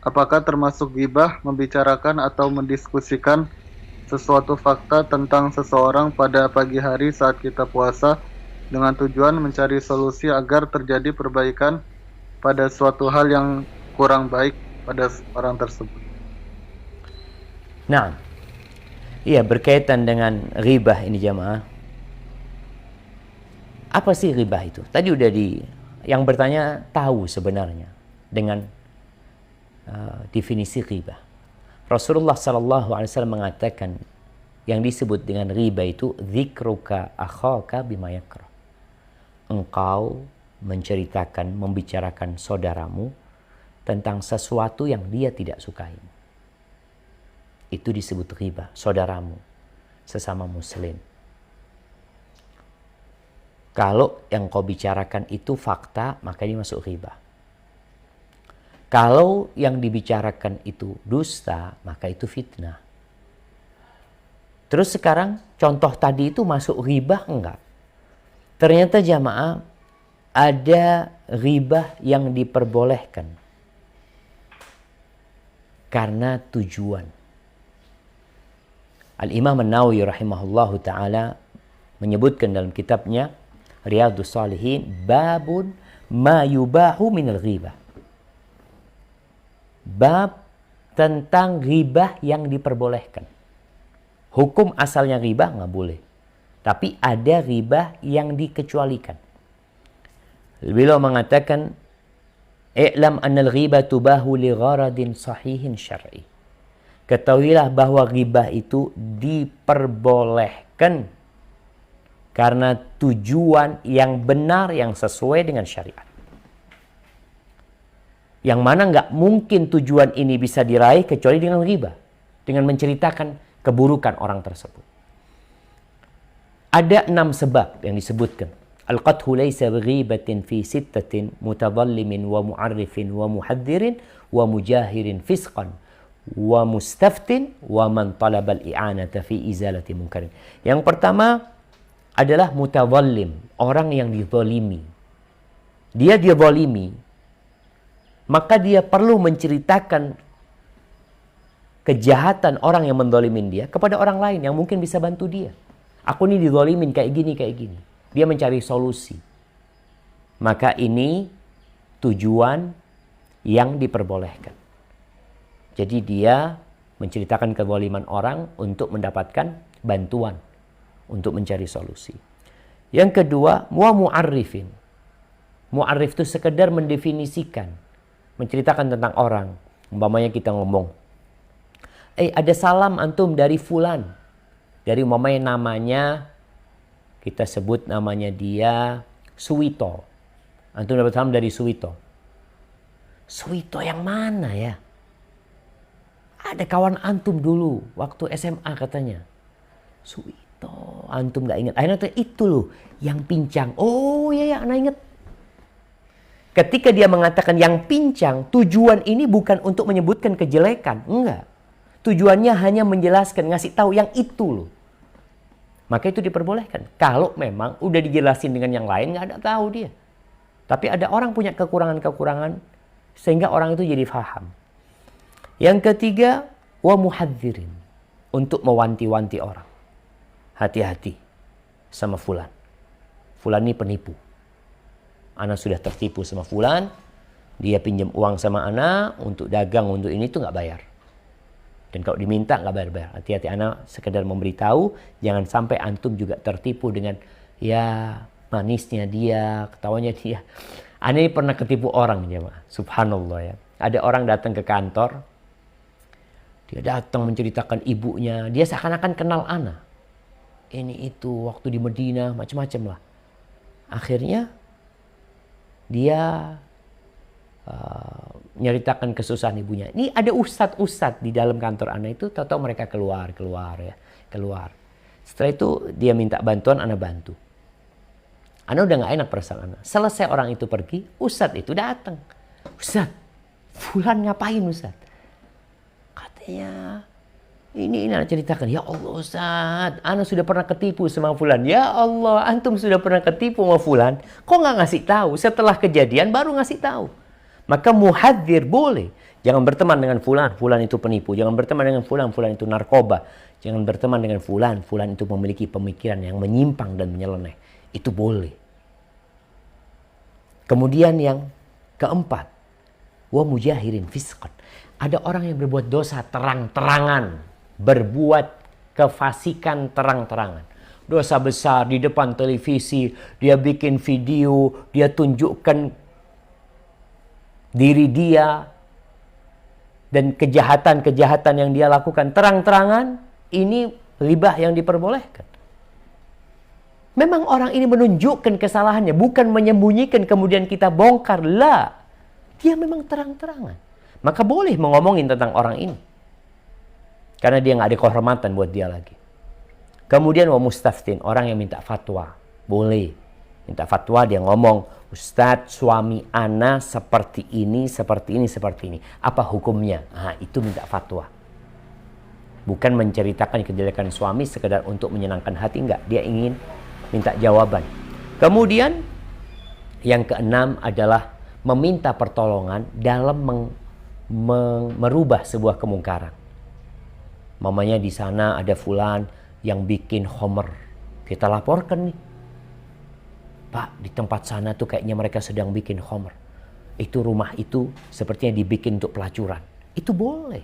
Apakah termasuk ghibah membicarakan atau mendiskusikan sesuatu fakta tentang seseorang pada pagi hari saat kita puasa dengan tujuan mencari solusi agar terjadi perbaikan pada suatu hal yang kurang baik pada orang tersebut? Nah, iya berkaitan dengan ghibah ini jamaah. Apa sih ghibah itu? Tadi udah yang bertanya tahu sebenarnya dengan definisi ghibah. Rasulullah SAW mengatakan yang disebut dengan ghibah itu dzikruka akhaka bima yakrah. Engkau menceritakan, membicarakan saudaramu tentang sesuatu yang dia tidak sukai. Itu disebut ghibah, saudaramu, sesama muslim. Kalau yang kau bicarakan itu fakta, maka ini masuk ghibah. Kalau yang dibicarakan itu dusta, maka itu fitnah. Terus sekarang contoh tadi itu masuk ghibah enggak? Ternyata jamaah ada ghibah yang diperbolehkan karena tujuan. Al-Imam An-Nawawi rahimahullahu ta'ala menyebutkan dalam kitabnya Riyadhus Shalihin, babun ma yubahu minal ghibah. Bab tentang ghibah yang diperbolehkan. Hukum asalnya ghibah nggak boleh. Tapi ada ghibah yang dikecualikan. Beliau mengatakan, "I'lam annal ghibah tubahu li gharadin sahihin syar'i." Ketahuilah bahwa ghibah itu diperbolehkan karena tujuan yang benar yang sesuai dengan syariat. Yang mana nggak mungkin tujuan ini bisa diraih kecuali dengan ghibah, dengan menceritakan keburukan orang tersebut. Ada 6 sebab yang disebutkan. Al-qathu laysa bighibatin fi sittatin mutadhallimin wa mu'arrifin wa muhadzirin wa mujahirin fisqan wa mustaftin wa man talabal i'anata fi izalati munkarin. Yang pertama adalah mutadhallim, orang yang dizalimi. Dia dizalimi, maka dia perlu menceritakan kejahatan orang yang menzalimin dia kepada orang lain yang mungkin bisa bantu dia. Aku ini dizalimin kayak gini, kayak gini. Dia mencari solusi. Maka ini tujuan yang diperbolehkan. Jadi dia menceritakan kezaliman orang untuk mendapatkan bantuan, untuk mencari solusi. Yang kedua, mu'arrifin. Mu'arrif itu sekedar mendefinisikan, menceritakan tentang orang. Umpamanya kita ngomong, ada salam antum dari fulan. Dari umpamanya namanya, kita sebut namanya dia Suwito. Antum dapat salam dari Suwito. Suwito yang mana ya? Ada kawan antum dulu waktu SMA katanya. Suwito, antum gak ingat. Akhirnya itu loh yang pincang. Oh iya ya, anak ingat. Ketika dia mengatakan yang pincang, tujuan ini bukan untuk menyebutkan kejelekan. Enggak. Tujuannya hanya menjelaskan, ngasih tahu yang itu loh. Maka itu diperbolehkan. Kalau memang udah dijelasin dengan yang lain, nggak ada tahu dia. Tapi ada orang punya kekurangan-kekurangan, sehingga orang itu jadi faham. Yang ketiga, wa muhadzirin. Untuk mewanti-wanti orang. Hati-hati sama fulan. Fulan ini penipu. Ana sudah tertipu sama fulan. Dia pinjam uang sama ana untuk dagang, untuk ini tuh nggak bayar. Dan kalau diminta nggak bayar-bayar. Hati-hati, ana sekedar memberitahu, jangan sampai antum juga tertipu dengan ya manisnya dia, ketawanya dia. Ana ini pernah ketipu orang ya, subhanallah ya. Ada orang datang ke kantor, dia datang menceritakan ibunya, dia seakan-akan kenal ana. Ini itu waktu di Medina macam-macam lah. Akhirnya dia nyeritakan kesusahan ibunya. Ini ada ustadz-ustadz di dalam kantor ana itu, tahu-tahu mereka keluar. Setelah itu dia minta bantuan, ana bantu. Ana udah nggak enak perasaan ana. Selesai orang itu pergi, ustadz itu datang. Ustadz, fulan ngapain ustadz? Katanya ini ana ceritakan. Ya Allah ustadz, ana sudah pernah ketipu sama fulan. Ya Allah, antum sudah pernah ketipu sama fulan. Kok nggak ngasih tahu? Setelah kejadian baru ngasih tahu. Maka muhadzir boleh. Jangan berteman dengan fulan, fulan itu penipu. Jangan berteman dengan fulan, fulan itu narkoba. Jangan berteman dengan fulan, fulan itu memiliki pemikiran yang menyimpang dan menyeleneh. Itu boleh. Kemudian yang keempat, wa mujahirin fisqan. Ada orang yang berbuat dosa terang-terangan, berbuat kefasikan terang-terangan. Dosa besar di depan televisi, dia bikin video, dia tunjukkan diri dia, dan kejahatan-kejahatan yang dia lakukan terang-terangan, ini ribah yang diperbolehkan. Memang orang ini menunjukkan kesalahannya, bukan menyembunyikan kemudian kita bongkar. Lah, dia memang terang-terangan. Maka boleh mengomongin tentang orang ini. Karena dia nggak ada kehormatan buat dia lagi. Kemudian wa mustaftin, orang yang minta fatwa. Boleh. Minta fatwa, dia ngomong, Ustadz, suami ana seperti ini, seperti ini, seperti ini. Apa hukumnya? Nah, itu minta fatwa. Bukan menceritakan kejelekan suami sekedar untuk menyenangkan hati, enggak. Dia ingin minta jawaban. Kemudian yang keenam adalah meminta pertolongan dalam merubah sebuah kemungkaran. Mamanya di sana ada fulan yang bikin homer. Kita laporkan nih. Pak, di tempat sana tuh kayaknya mereka sedang bikin homer. Itu rumah itu sepertinya dibikin untuk pelacuran. Itu boleh.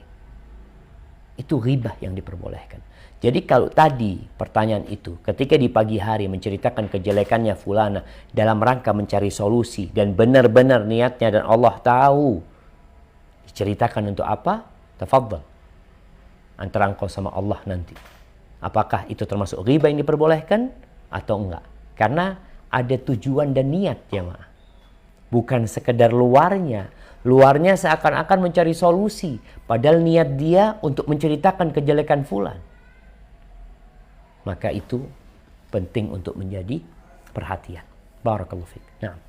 Itu ghibah yang diperbolehkan. Jadi kalau tadi pertanyaan itu, ketika di pagi hari menceritakan kejelekannya fulana dalam rangka mencari solusi dan benar-benar niatnya dan Allah tahu, diceritakan untuk apa? Tafadhal. Antara engkau sama Allah nanti. Apakah itu termasuk ghibah yang diperbolehkan atau enggak? Karena ada tujuan dan niat, jemaah. Bukan sekedar luarnya. Luarnya seakan-akan mencari solusi. Padahal niat dia untuk menceritakan kejelekan fulan. Maka itu penting untuk menjadi perhatian. Barakallahu fiik. Nah.